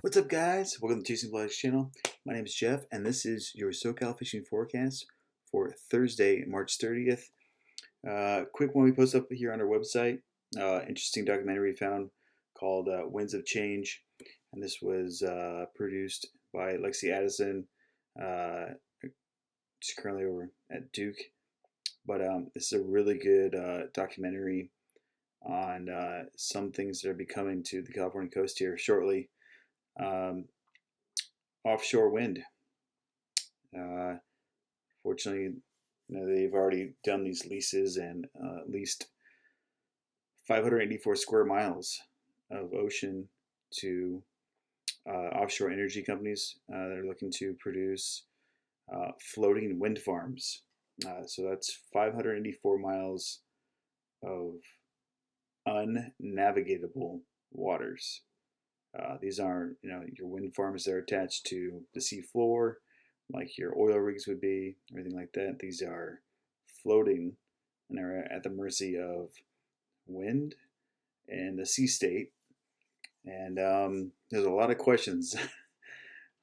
What's up, guys? Welcome to Chasing Pelagics channel. My name is Jeff, and this is your SoCal fishing forecast for Thursday, March 30th. Quick one we post up here on our website. Interesting documentary we found called Winds of Change, and this was produced by Lexi Addison. She's currently over at Duke, but this is a really good documentary on some things that are be coming to the California coast here shortly. Offshore wind. Fortunately, they've already done these leases and leased 584 square miles of ocean to offshore energy companies that are looking to produce floating wind farms. So that's 584 miles of unnavigatable waters. These aren't, your wind farms that are attached to the sea floor, like your oil rigs would be, everything like that. These are floating and are at the mercy of wind and the sea state. And there's a lot of questions,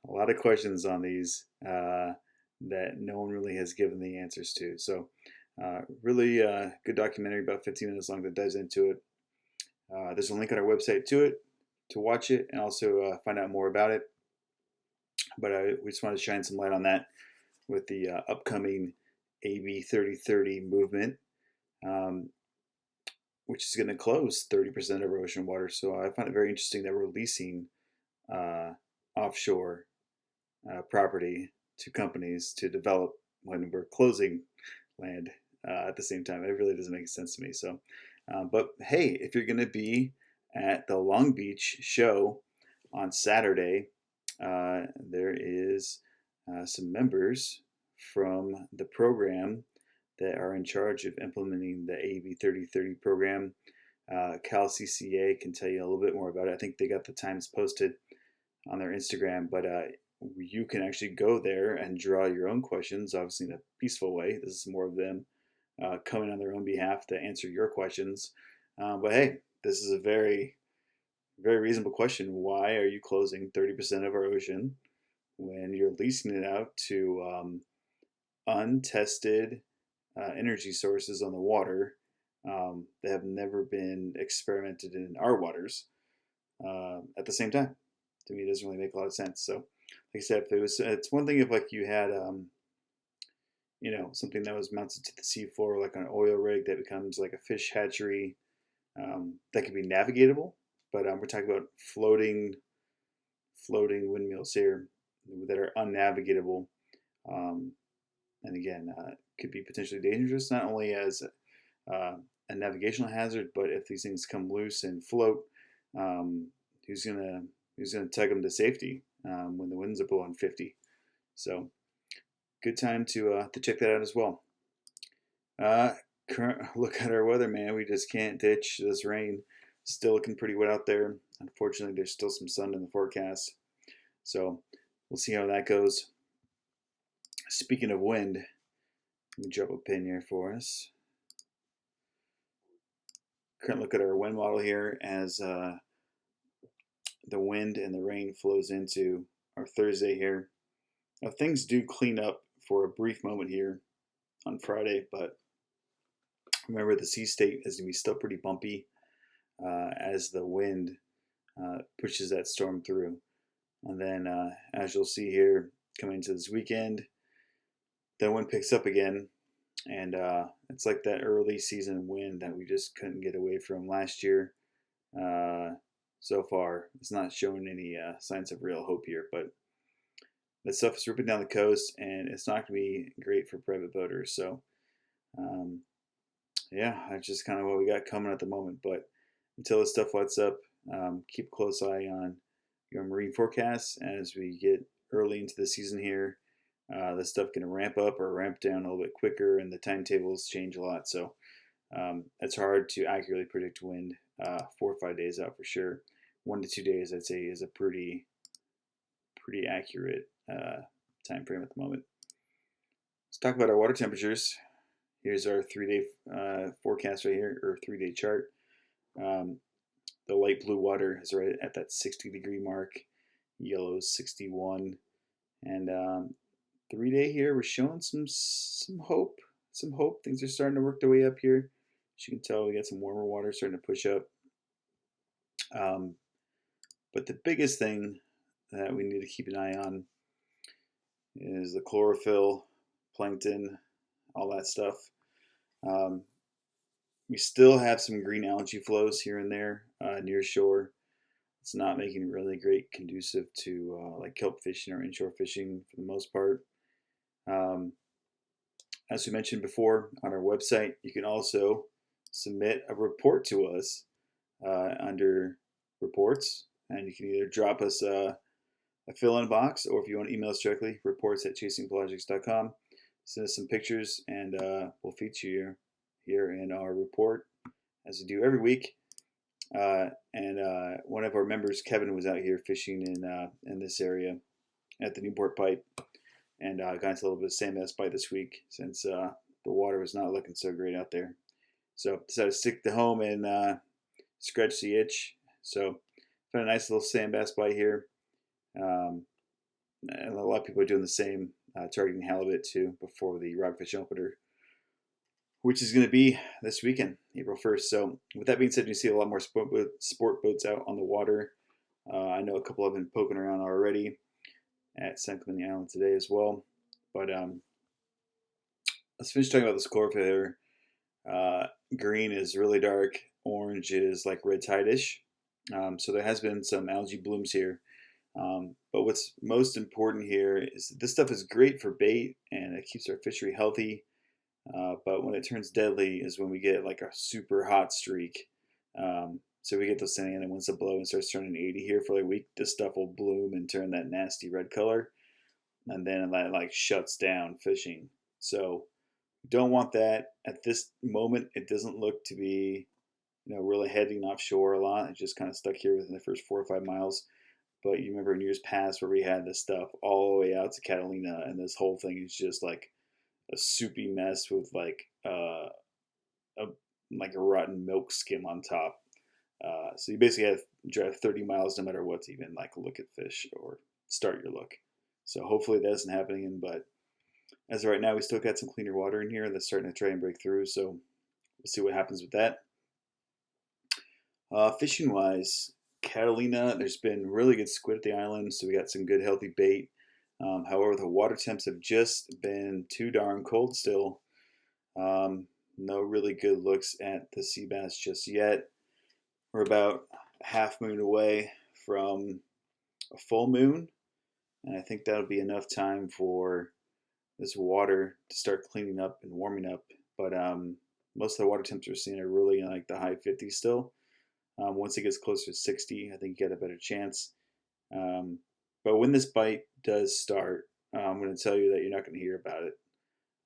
a lot of questions on these that no one really has given the answers to. So, really good documentary, about 15 minutes long, that dives into it. There's a link on our website to it, to watch it and also find out more about it. But we just want to shine some light on that with the upcoming AB 3030 movement, which is going to close 30% of our ocean water. So I find it very interesting that we're leasing offshore property to companies to develop when we're closing land at the same time. It really doesn't make sense to me. So, but hey, if you're going to be at the Long Beach show on Saturday, there is some members from the program that are in charge of implementing the AB 3030 program. Cal CCA can tell you a little bit more about it. I think they got the times posted on their Instagram, but you can actually go there and draw your own questions, obviously in a peaceful way. This is more of them coming on their own behalf to answer your questions. But hey, this is a very, very reasonable question. Why are you closing 30% of our ocean when you're leasing it out to untested energy sources on the water that have never been experimented in our waters at the same time? To me, it doesn't really make a lot of sense. So, like I said, it's one thing if like you had something that was mounted to the seafloor, like an oil rig that becomes like a fish hatchery, that could be navigatable. But we're talking about floating windmills here that are unnavigatable, and again, could be potentially dangerous, not only as a navigational hazard, but if these things come loose and float, who's gonna tug them to safety when the winds are blowing 50? So, good time to check that out as well. Look at our weather, man. We just can't ditch this rain. Still looking pretty wet out there. Unfortunately, there's still some sun in the forecast. So we'll see how that goes. Speaking of wind, let me drop a pin here for us. Current look at our wind model here as the wind and the rain flows into our Thursday here. Now things do clean up for a brief moment here on Friday, but remember the sea state is going to be still pretty bumpy as the wind pushes that storm through. And then as you'll see here coming into this weekend, the wind picks up again, and it's like that early season wind that we just couldn't get away from last year. So far, it's not showing any signs of real hope here, but that stuff is ripping down the coast, and it's not going to be great for private boaters. So, yeah, that's just kind of what we got coming at the moment. But until this stuff lets up, keep a close eye on your marine forecasts as we get early into the season here. This stuff can ramp up or ramp down a little bit quicker, and the timetables change a lot. So it's hard to accurately predict wind 4 or 5 days out for sure. 1 to 2 days, I'd say, is a pretty accurate time frame at the moment. Let's talk about our water temperatures. Here's our 3-day forecast right here, or 3-day chart. The light blue water is right at that 60-degree mark. yellow 61. And 3-day here, we're showing some hope. Some hope. Things are starting to work their way up here. As you can tell, we got some warmer water starting to push up. But the biggest thing that we need to keep an eye on is the chlorophyll, plankton, all that stuff. We still have some green algae flows here and there near shore. It's not making it really great conducive to like kelp fishing or inshore fishing for the most part. As we mentioned before, on our website, you can also submit a report to us under reports, and you can either drop us a fill-in box, or if you want to email us directly, reports@chasingpelagics.com. Send us some pictures, and we'll feature you here in our report, as we do every week. And one of our members, Kevin, was out here fishing in this area at the Newport Pipe, and got into a little bit of sand bass bite this week since the water was not looking so great out there. So decided to stick to home and scratch the itch. So found a nice little sand bass bite here. And a lot of people are doing the same, targeting halibut too before the rockfish opener, which is going to be this weekend, April 1st. So with that being said, you see a lot more sport boats out on the water. I know a couple have been poking around already at San Clemente Island today as well. But let's finish talking about this chlorophyll here. Green is really dark. Orange is like red tide-ish. So there has been some algae blooms here. But what's most important here is that this stuff is great for bait and it keeps our fishery healthy. But when it turns deadly is when we get like a super hot streak. So we get those Santa Ana winds to blow and starts turning 80 here for like a week. This stuff will bloom and turn that nasty red color, and then that like shuts down fishing. So we don't want that at this moment. It doesn't look to be, really heading offshore a lot. It's just kind of stuck here within the first 4 or 5 miles. But you remember in years past where we had this stuff all the way out to Catalina, and this whole thing is just like a soupy mess with like a rotten milk skim on top. So you basically have to drive 30 miles no matter what to even like look at fish or start your look. So hopefully that isn't happening. But as of right now, we still got some cleaner water in here that's starting to try and break through. So we'll see what happens with that. Fishing wise, Catalina, there's been really good squid at the island, so we got some good healthy bait. However, the water temps have just been too darn cold still. No really good looks at the sea bass just yet. We're about half moon away from a full moon, and I think that'll be enough time for this water to start cleaning up and warming up. But most of the water temps we're seeing are really in like the high 50s still. Once it gets closer to 60, I think you get a better chance. But when this bite does start, I'm going to tell you that you're not going to hear about it.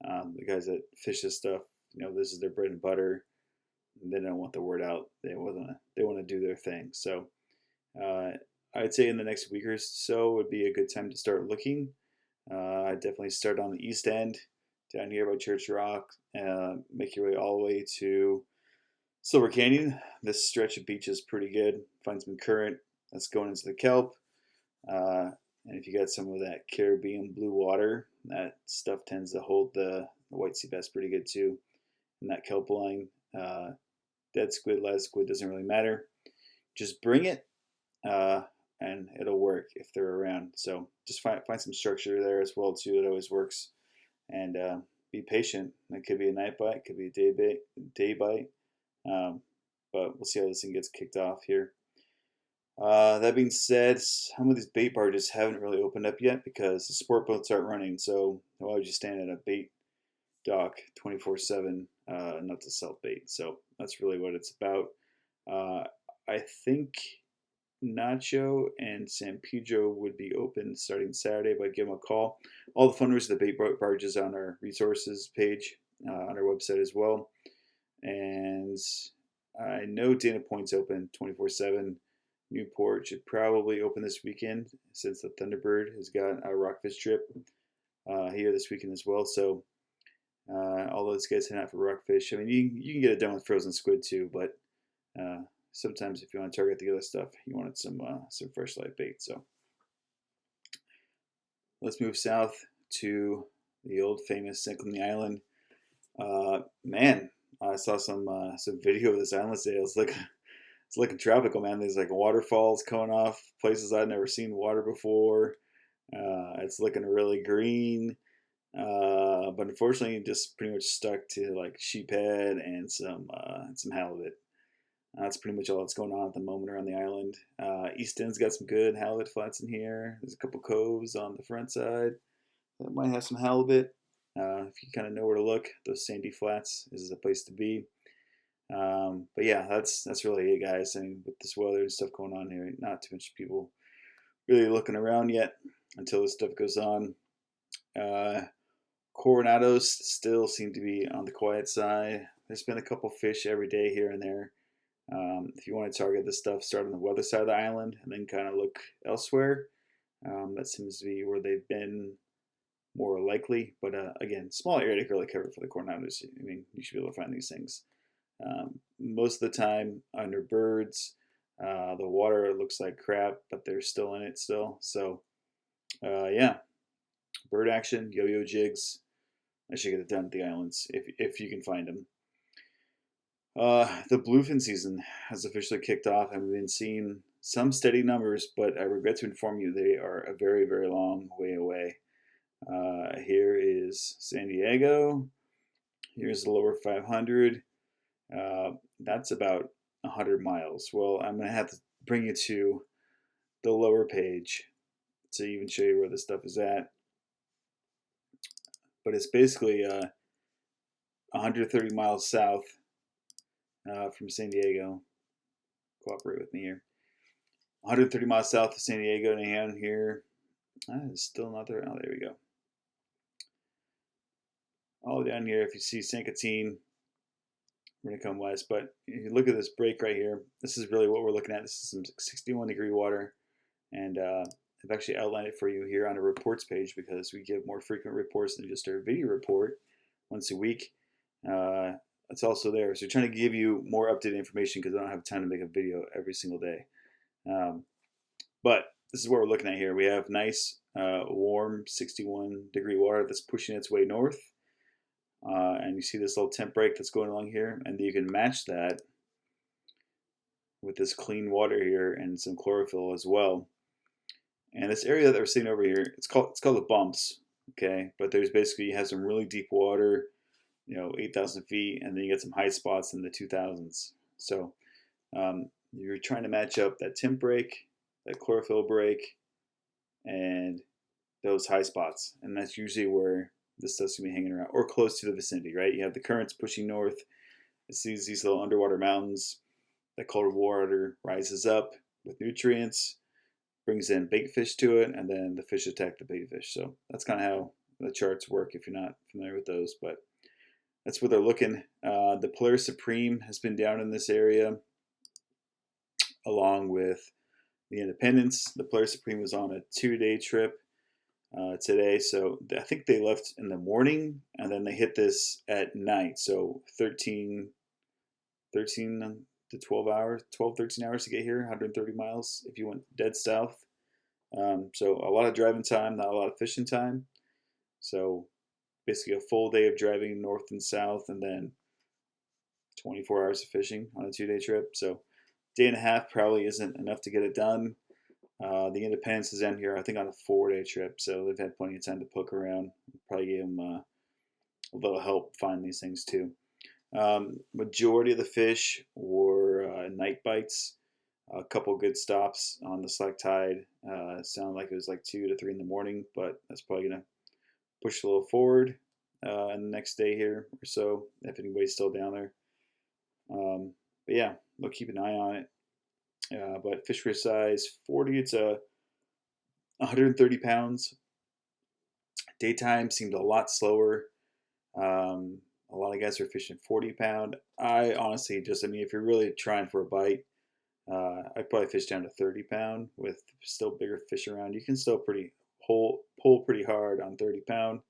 The guys that fish this stuff, this is their bread and butter. And they don't want the word out. They want to do their thing. So I'd say in the next week or so would be a good time to start looking. I'd definitely start on the east end, down here by Church Rock. Make your way all the way to Silver Canyon. This stretch of beach is pretty good. Find some current that's going into the kelp. And if you got some of that Caribbean blue water, that stuff tends to hold the white sea bass pretty good too. And that kelp line, dead squid, live squid, doesn't really matter. Just bring it, and it'll work if they're around. So just find some structure there as well too. It always works. And be patient. It could be a night bite, could be a day bite. But we'll see how this thing gets kicked off here. That being said, some of these bait barges haven't really opened up yet because the sport boats aren't running. So why would you stand at a bait dock 24/7 not to sell bait? So that's really what it's about. I think Nacho and San Pedro would be open starting Saturday, but give them a call. All the fundraisers of the bait barges on our resources page on our website as well. And I know Dana Point's open 24/7. Newport should probably open this weekend since the Thunderbird has got a rockfish trip here this weekend as well. So all those guys heading out for rockfish. I mean, you can get it done with frozen squid too, but sometimes if you want to target the other stuff, you wanted some fresh live bait. So let's move south to the old famous San Clemente Island. Man, I saw some video of this island today. It's looking tropical, man. There's like waterfalls coming off places I'd never seen water before. It's looking really green. But unfortunately, just pretty much stuck to like sheephead and some halibut. That's pretty much all that's going on at the moment around the island. East End's got some good halibut flats in here. There's a couple coves on the front side that might have some halibut. If you kind of know where to look, those sandy flats is the place to be. But yeah, that's really it, guys. I mean, with this weather and stuff going on here, not too much people really looking around yet until this stuff goes on. Uh, Coronados still seem to be on the quiet side. There's been a couple fish every day here and there. If you want to target this stuff, start on the weather side of the island and then kind of look elsewhere. That seems to be where they've been more likely. But again, small area to really cover for the Coronados. I mean, you should be able to find these things. Most of the time under birds, the water looks like crap, but they're still in it still. So yeah, bird action, yo-yo jigs. I should get it done at the islands if you can find them. The bluefin season has officially kicked off, and we've been seeing some steady numbers, but I regret to inform you they are a very, very long way away. Here is San Diego. Here's the lower 500. That's about 100 miles. Well, I'm going to have to bring you to the lower page to even show you where this stuff is at. But it's basically 130 miles south from San Diego. Cooperate with me here. 130 miles south of San Diego, down here. It's still not there. Oh, there we go. All down here, if you see San Catine, we're going to come west. But if you look at this break right here, this is really what we're looking at. This is some 61-degree water. And I've actually outlined it for you here on a reports page because we give more frequent reports than just our video report once a week. It's also there. So we're trying to give you more updated information because I don't have time to make a video every single day. But this is what we're looking at here. We have nice, warm 61-degree water that's pushing its way north. And you see this little temp break that's going along here. And you can match that with this clean water here and some chlorophyll as well. And this area that we're seeing over here, it's called the bumps, okay? But there's basically, you have some really deep water, 8,000 feet, and then you get some high spots in the 2,000s. So you're trying to match up that temp break, that chlorophyll break, and those high spots. And that's usually where this stuff's going to be hanging around, or close to the vicinity, right? You have the currents pushing north. It's these little underwater mountains. That cold water rises up with nutrients, brings in bait fish to it, and then the fish attack the bait fish. So that's kind of how the charts work if you're not familiar with those. But that's where they're looking. The Polaris Supreme has been down in this area along with the Independence. The Polaris Supreme was on a 2-day trip today. So I think they left in the morning and then they hit this at night. So 13 to 12 hours, 12, 13 hours to get here, 130 miles if you went dead south. So a lot of driving time, not a lot of fishing time. So basically a full day of driving north and south and then 24 hours of fishing on a 2-day trip. So day and a half probably isn't enough to get it done. The Independence is down here, I think, on a 4-day trip. So they've had plenty of time to poke around. Probably gave them a little help find these things too. Majority of the fish were night bites. A couple good stops on the slack tide. Sounded like it was like 2 to 3 in the morning, but that's probably going to push a little forward in the next day here or so, if anybody's still down there. But yeah, we'll keep an eye on it. But fish for size 40, it's 130 pounds. Daytime seemed a lot slower. A lot of guys are fishing 40-pound. I honestly if you're really trying for a bite, I'd probably fish down to 30-pound with still bigger fish around. You can still pull pretty hard on 30-pound.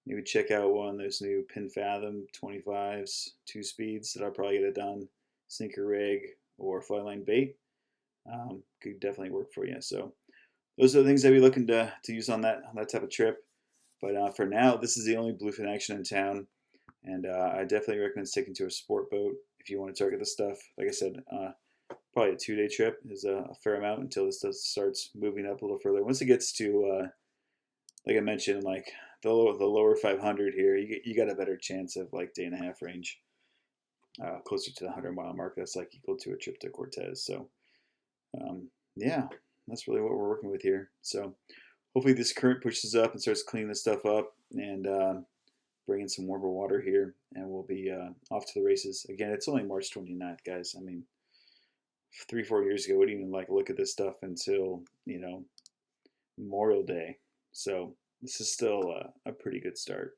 Maybe check out one of those new Pin Fathom 25s, 2 speeds that I'll probably get it done. Sinker rig or flyline bait could definitely work for you. So those are the things I'd be looking to use on that type of trip. But for now, this is the only bluefin action in town, and I definitely recommend sticking to a sport boat if you want to target this stuff. Like I said, probably a 2-day trip is a fair amount until this stuff starts moving up a little further. Once it gets to, like I mentioned, like the lower 500 here, you got a better chance of like day and a half range, closer to the 100-mile mark. That's like equal to a trip to Cortez. So yeah, that's really what we're working with here. So hopefully this current pushes up and starts cleaning this stuff up and bringing some warmer water here, and we'll be off to the races. Again, it's only March 29th, guys. I mean, 3-4 years ago, we didn't even like look at this stuff until, you know, Memorial Day. So this is still a pretty good start.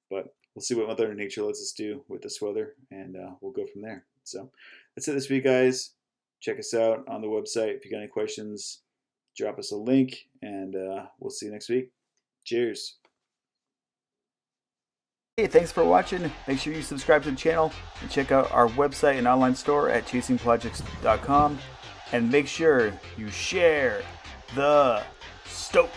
But we'll see what Mother Nature lets us do with this weather, and we'll go from there. So that's it this week, guys. Check us out on the website. If you got any questions, drop us a link, and we'll see you next week. Cheers. Hey, thanks for watching. Make sure you subscribe to the channel and check out our website and online store at chasingpelagics.com. And make sure you share the stoke.